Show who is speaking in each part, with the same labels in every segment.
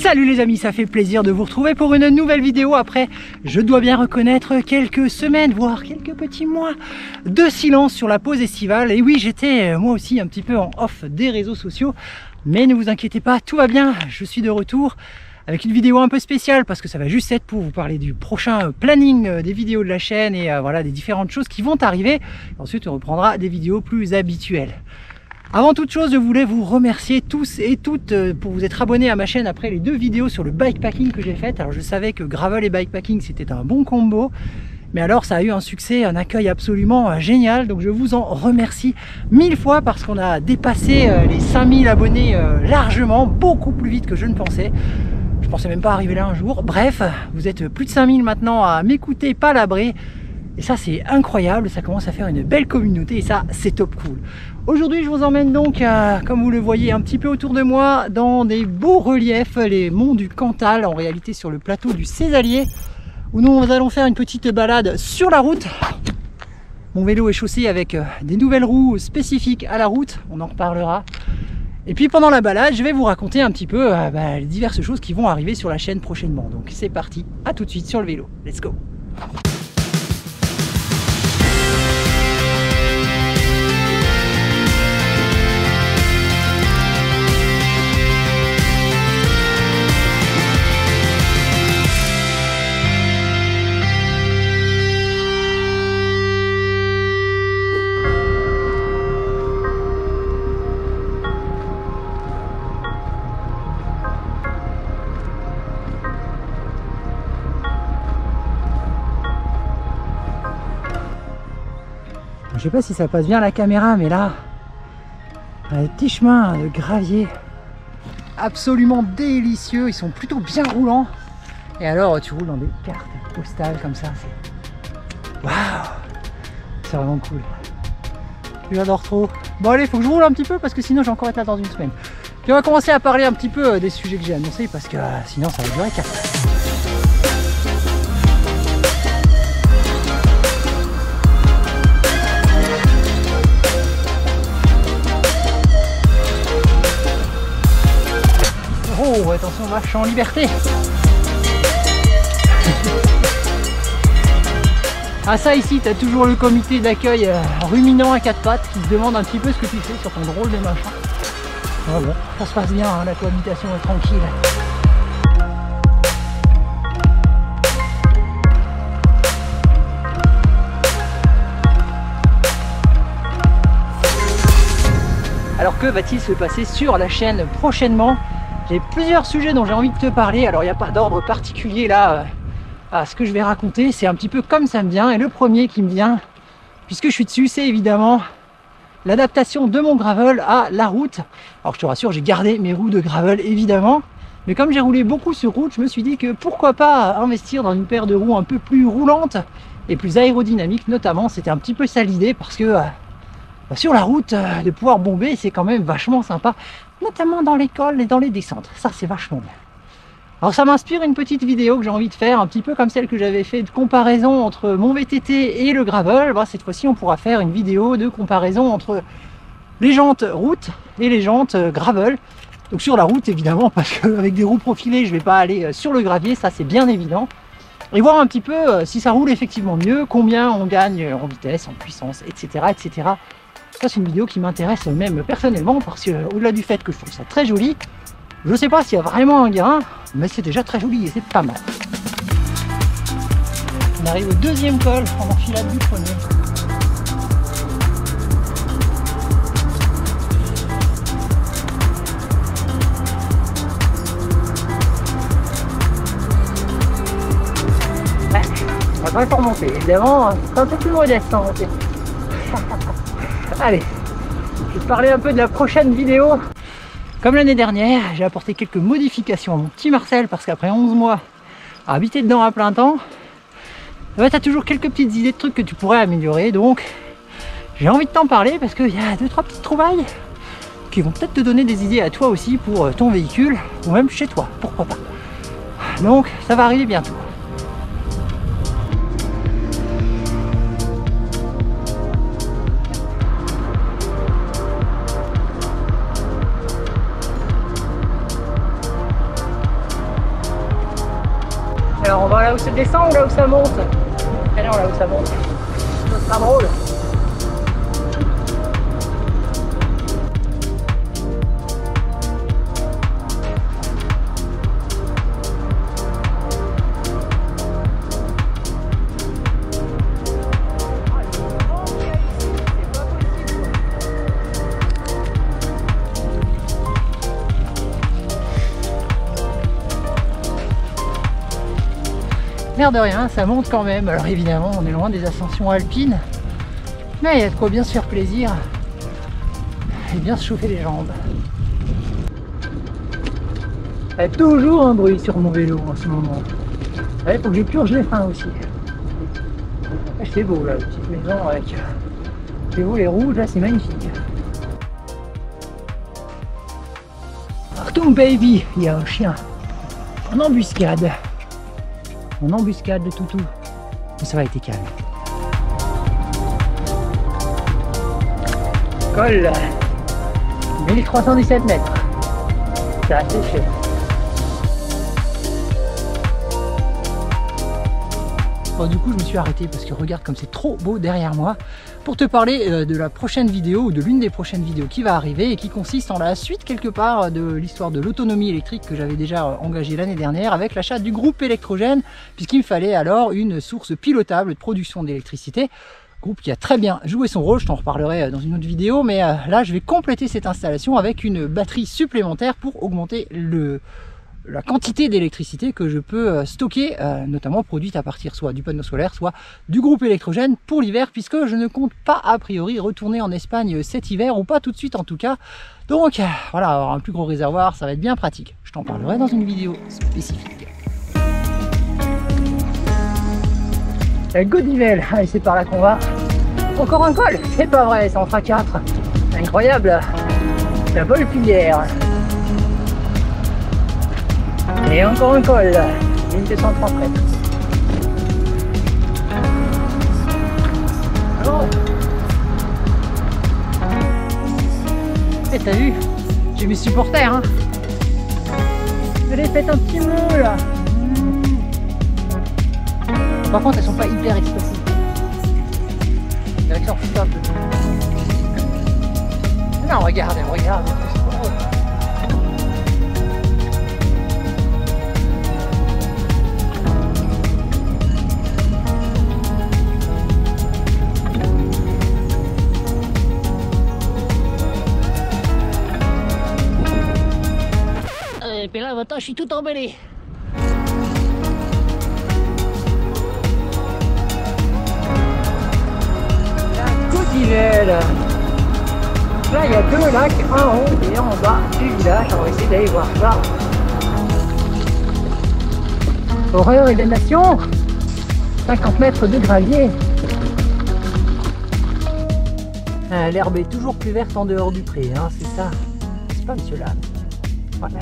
Speaker 1: Salut les amis, ça fait plaisir de vous retrouver pour une nouvelle vidéo après, je dois bien reconnaître, quelques semaines, voire quelques petits mois de silence sur la pause estivale. Et oui, j'étais moi aussi un petit peu en off des réseaux sociaux, mais ne vous inquiétez pas, tout va bien, je suis de retour avec une vidéo un peu spéciale parce que ça va juste être pour vous parler du prochain planning des vidéos de la chaîne et voilà, des différentes choses qui vont arriver. Ensuite, on reprendra des vidéos plus habituelles. Avant toute chose, je voulais vous remercier tous et toutes pour vous être abonnés à ma chaîne après les 2 vidéos sur le bikepacking que j'ai faites. Alors je savais que gravel et bikepacking c'était un bon combo, mais alors ça a eu un succès, un accueil absolument génial. Donc je vous en remercie 1000 fois parce qu'on a dépassé les 5000 abonnés largement, beaucoup plus vite que je ne pensais. Je pensais même pas arriver là un jour. Bref, vous êtes plus de 5000 maintenant à m'écouter palabrer. Et ça c'est incroyable, ça commence à faire une belle communauté et ça c'est top cool. Aujourd'hui je vous emmène donc, comme vous le voyez un petit peu autour de moi, dans des beaux reliefs, les monts du Cantal, en réalité sur le plateau du Cézallier, où nous allons faire une petite balade sur la route. Mon vélo est chaussé avec des nouvelles roues spécifiques à la route, on en reparlera. Et puis pendant la balade, je vais vous raconter un petit peu les diverses choses qui vont arriver sur la chaîne prochainement. Donc c'est parti, à tout de suite sur le vélo, let's go. Je sais pas si ça passe bien à la caméra, mais là, des petits chemins de gravier absolument délicieux. Ils sont plutôt bien roulants. Et alors, tu roules dans des cartes postales comme ça. C'est waouh, c'est vraiment cool. J'adore trop. Bon allez, faut que je roule un petit peu parce que sinon je vais encore être là dans une semaine. Puis on va commencer à parler un petit peu des sujets que j'ai annoncés parce que sinon ça va durer 4 heures. Oh, attention, vache en liberté. Ah ça ici, tu as toujours le comité d'accueil ruminant à 4 pattes qui te demande un petit peu ce que tu fais sur ton drôle de machin. Ah bon, ça se passe bien, hein, la cohabitation est tranquille. Alors que va-t-il se passer sur la chaîne prochainement? J'ai plusieurs sujets dont j'ai envie de te parler. Alors il n'y a pas d'ordre particulier là à ce que je vais raconter. C'est un petit peu comme ça me vient. Et le premier qui me vient, puisque je suis dessus, c'est évidemment l'adaptation de mon gravel à la route. Alors je te rassure, j'ai gardé mes roues de gravel évidemment. Mais comme j'ai roulé beaucoup sur route, je me suis dit que pourquoi pas investir dans une paire de roues un peu plus roulante et plus aérodynamique notamment. C'était un petit peu ça l'idée parce que sur la route, de pouvoir bomber, c'est quand même vachement sympa. Notamment dans l'école et dans les descentes, ça c'est vachement bien. Alors ça m'inspire une petite vidéo que j'ai envie de faire, un petit peu comme celle que j'avais fait de comparaison entre mon VTT et le gravel. Cette fois-ci on pourra faire une vidéo de comparaison entre les jantes route et les jantes gravel. Donc sur la route évidemment, parce qu'avec des roues profilées je ne vais pas aller sur le gravier, ça c'est bien évident. Et voir un petit peu si ça roule effectivement mieux, combien on gagne en vitesse, en puissance, etc. etc. Ça c'est une vidéo qui m'intéresse même personnellement parce que au-delà du fait que je trouve ça très joli, je ne sais pas s'il y a vraiment un gain, mais c'est déjà très joli et c'est pas mal. On arrive au deuxième col en enfilade du premier. On va pas encore monter, évidemment, c'est un peu plus modeste en montée. Allez, je vais te parler un peu de la prochaine vidéo. Comme l'année dernière, j'ai apporté quelques modifications à mon petit Marcel parce qu'après 11 mois à habiter dedans à plein temps, tu as toujours quelques petites idées de trucs que tu pourrais améliorer. Donc j'ai envie de t'en parler parce qu'il y a 2-3 petites trouvailles qui vont peut-être te donner des idées à toi aussi pour ton véhicule ou même chez toi, pourquoi pas. Donc ça va arriver bientôt. se descend ou là où ça monte? Ah non, là où ça monte. Ça sera drôle. L'air de rien, ça monte quand même. Alors évidemment, on est loin des ascensions alpines, mais il y a de quoi bien se faire plaisir et bien se chauffer les jambes. Il y a toujours un bruit sur mon vélo en ce moment. Il faut que je purge les freins aussi. C'est beau là, la petite maison avec les volets rouges, là c'est magnifique. Partout baby, il y a un chien en embuscade. En embuscade de toutou. Mais ça va être calme. Col 1317 mètres. C'est assez cher. Bon, du coup je me suis arrêté parce que regarde comme c'est trop beau derrière moi pour te parler de la prochaine vidéo ou de l'une des prochaines vidéos qui va arriver et qui consiste en la suite quelque part de l'histoire de l'autonomie électrique que j'avais déjà engagée l'année dernière avec l'achat du groupe électrogène, puisqu'il me fallait alors une source pilotable de production d'électricité. Groupe qui a très bien joué son rôle, je t'en reparlerai dans une autre vidéo, mais là je vais compléter cette installation avec une batterie supplémentaire pour augmenter la quantité d'électricité que je peux stocker, notamment produite à partir soit du panneau solaire, soit du groupe électrogène pour l'hiver, puisque je ne compte pas a priori retourner en Espagne cet hiver, ou pas tout de suite en tout cas. Donc voilà, avoir un plus gros réservoir, ça va être bien pratique. Je t'en parlerai dans une vidéo spécifique. La Godivelle, allez c'est par là qu'on va. Encore un col, c'est pas vrai, ça en fera 4. Incroyable, la Volpillière. Et encore un col, 1230 mètres. Alors, et t'as vu, j'ai mes supporters, hein. Allez, faites un petit mot là. Par contre, elles sont pas hyper expressives. Direction putain de... Non, regarde, regarde. Et puis là, maintenant, je suis tout emballé. La Godivelle. Là, il y a 2 lacs, un en haut et un en bas du village. On va essayer d'aller voir ça. Horreur et damnation. 50 mètres de gravier. L'herbe est toujours plus verte en dehors du pré, hein, c'est ça. C'est pas monsieur là. Voilà,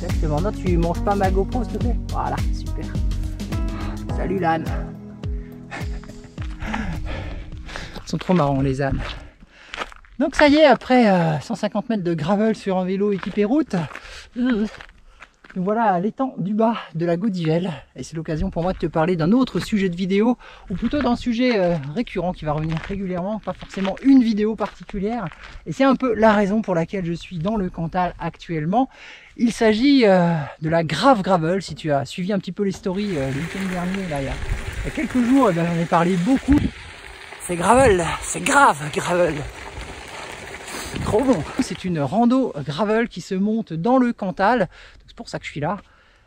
Speaker 1: exactement. Non, tu manges pas ma GoPro, s'il te plaît? Voilà, super. Salut l'âne. Ils sont trop marrants les ânes. Donc ça y est, après 150 mètres de gravel sur un vélo équipé route, nous voilà à l'étang du bas de la Godivelle. Et c'est l'occasion pour moi de te parler d'un autre sujet de vidéo, ou plutôt d'un sujet récurrent qui va revenir régulièrement, pas forcément une vidéo particulière. Et c'est un peu la raison pour laquelle je suis dans le Cantal actuellement. Il s'agit de la Grave Gravel. Si tu as suivi un petit peu les stories le week-end dernier, là, il y a quelques jours, j'en ai parlé beaucoup. C'est gravel, c'est grave gravel. Trop bon. C'est une rando gravel qui se monte dans le Cantal. C'est pour ça que je suis là.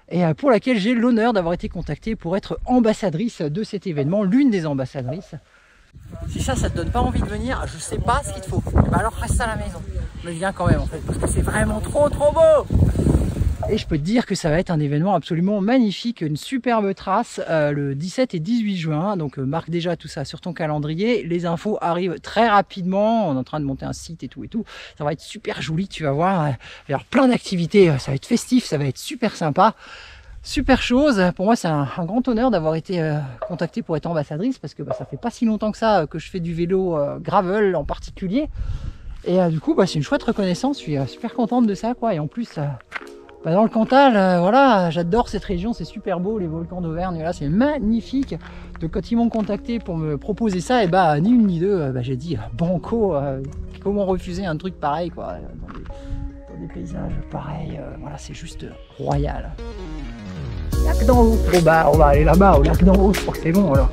Speaker 1: Et pour laquelle j'ai l'honneur d'avoir été contactée pour être ambassadrice de cet événement, l'une des ambassadrices. Si ça te donne pas envie de venir, je sais pas ce qu'il te faut. Bah alors reste à la maison. Mais viens quand même en fait, parce que c'est vraiment trop beau. Et je peux te dire que ça va être un événement absolument magnifique, une superbe trace le 17 et 18 juin. Donc marque déjà tout ça sur ton calendrier. Les infos arrivent très rapidement. On est en train de monter un site et tout. Ça va être super joli, tu vas voir. Il va y avoir plein d'activités, ça va être festif, ça va être super sympa. Super chose. Pour moi, c'est un grand honneur d'avoir été contactée pour être ambassadrice, parce que ça fait pas si longtemps que ça que je fais du vélo gravel en particulier. Et du coup, c'est une chouette reconnaissance. Je suis super contente de ça, quoi. Et en plus, Bah, dans le Cantal, voilà, j'adore cette région, c'est super beau, les volcans d'Auvergne, là c'est magnifique. Donc quand ils m'ont contacté pour me proposer ça, et bah ni une ni deux, j'ai dit banco, comment refuser un truc pareil quoi, dans des paysages pareils, voilà c'est juste royal. Lac d'en haut, bon bah on va aller là-bas au lac d'en haut, je crois que c'est bon alors.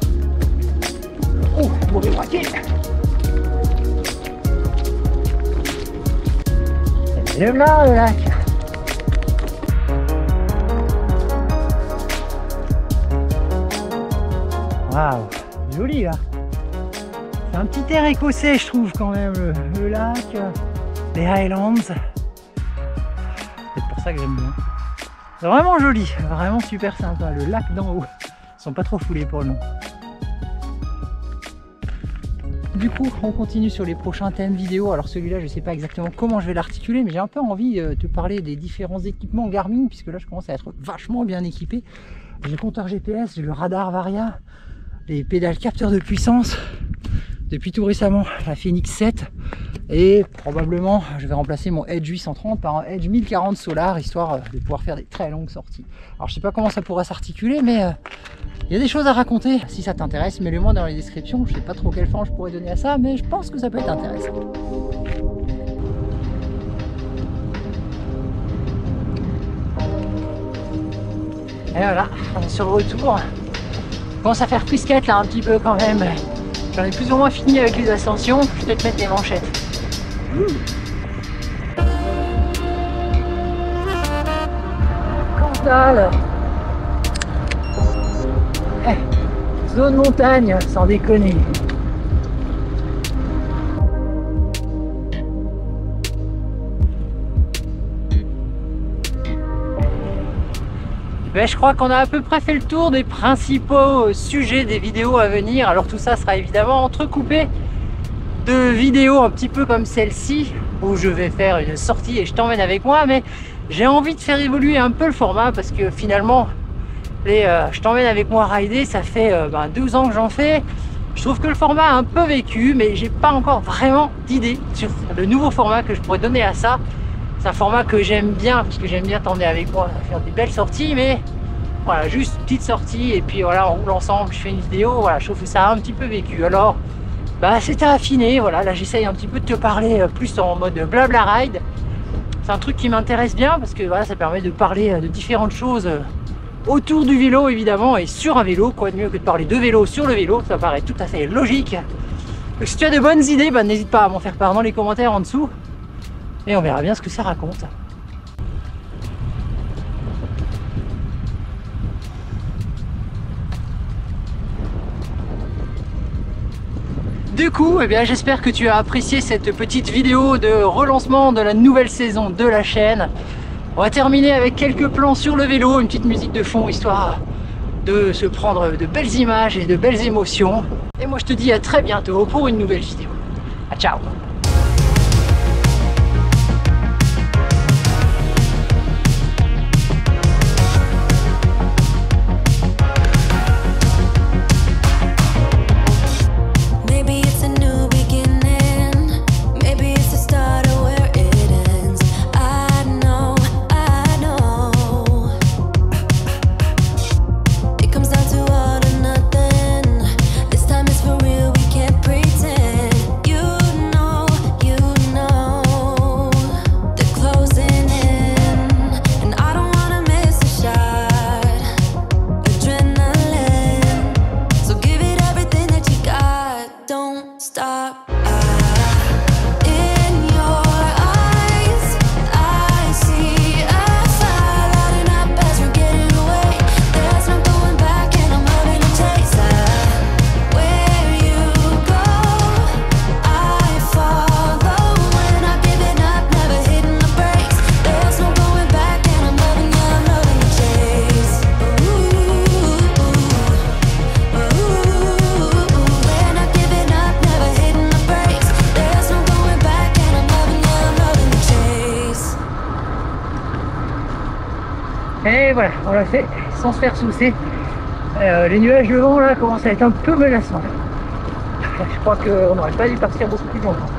Speaker 1: Oh, mauvais braquet. C'est là le lac. Waouh, joli là. C'est un petit air écossais je trouve quand même, le lac, les Highlands. C'est peut-être pour ça que j'aime bien. C'est vraiment joli, vraiment super sympa, le lac d'en haut. Ils sont pas trop foulés pour le nom. Du coup, on continue sur les prochains thèmes vidéo. Alors celui-là, je sais pas exactement comment je vais l'articuler, mais j'ai un peu envie de te parler des différents équipements Garmin, puisque là, je commence à être vachement bien équipé. J'ai le compteur GPS, j'ai le radar Varia, les pédales capteurs de puissance. Depuis tout récemment, la Phoenix 7. Et probablement, je vais remplacer mon Edge 830 par un Edge 1040 Solar, histoire de pouvoir faire des très longues sorties. Alors je sais pas comment ça pourra s'articuler, mais il y a des choses à raconter. Si ça t'intéresse, mets-le moi dans les descriptions. Je sais pas trop quelle forme je pourrais donner à ça, mais je pense que ça peut être intéressant. Et voilà, on est sur le retour. Je commence à faire frisquette là un petit peu quand même. J'en ai plus ou moins fini avec les ascensions. Je vais te mettre les manchettes. Cantal. Zone montagne, sans déconner. Je crois qu'on a à peu près fait le tour des principaux sujets des vidéos à venir. Alors tout ça sera évidemment entrecoupé de vidéos un petit peu comme celle-ci, où je vais faire une sortie et je t'emmène avec moi, mais j'ai envie de faire évoluer un peu le format parce que finalement je t'emmène avec moi rider, ça fait 12 ans que j'en fais. Je trouve que le format a un peu vécu, mais j'ai pas encore vraiment d'idée sur le nouveau format que je pourrais donner à ça. C'est un format que j'aime bien, parce que j'aime bien t'emmener avec moi faire des belles sorties, mais voilà, juste une petite sortie et puis voilà, on roule ensemble, je fais une vidéo, voilà, je trouve que ça a un petit peu vécu. Alors c'est à affiner, voilà, là j'essaye un petit peu de te parler plus en mode blabla ride. C'est un truc qui m'intéresse bien parce que voilà, ça permet de parler de différentes choses autour du vélo évidemment et sur un vélo, quoi de mieux que de parler de vélo sur le vélo, ça paraît tout à fait logique. Donc si tu as de bonnes idées, n'hésite pas à m'en faire part dans les commentaires en dessous et on verra bien ce que ça raconte. Du coup, j'espère que tu as apprécié cette petite vidéo de relancement de la nouvelle saison de la chaîne. On va terminer avec quelques plans sur le vélo, une petite musique de fond, histoire de se prendre de belles images et de belles émotions. Et moi je te dis à très bientôt pour une nouvelle vidéo. Ciao! Et voilà, on l'a fait sans se faire soucer. Les nuages de vent là commencent à être un peu menaçants. Je crois qu'on n'aurait pas dû partir beaucoup plus longtemps.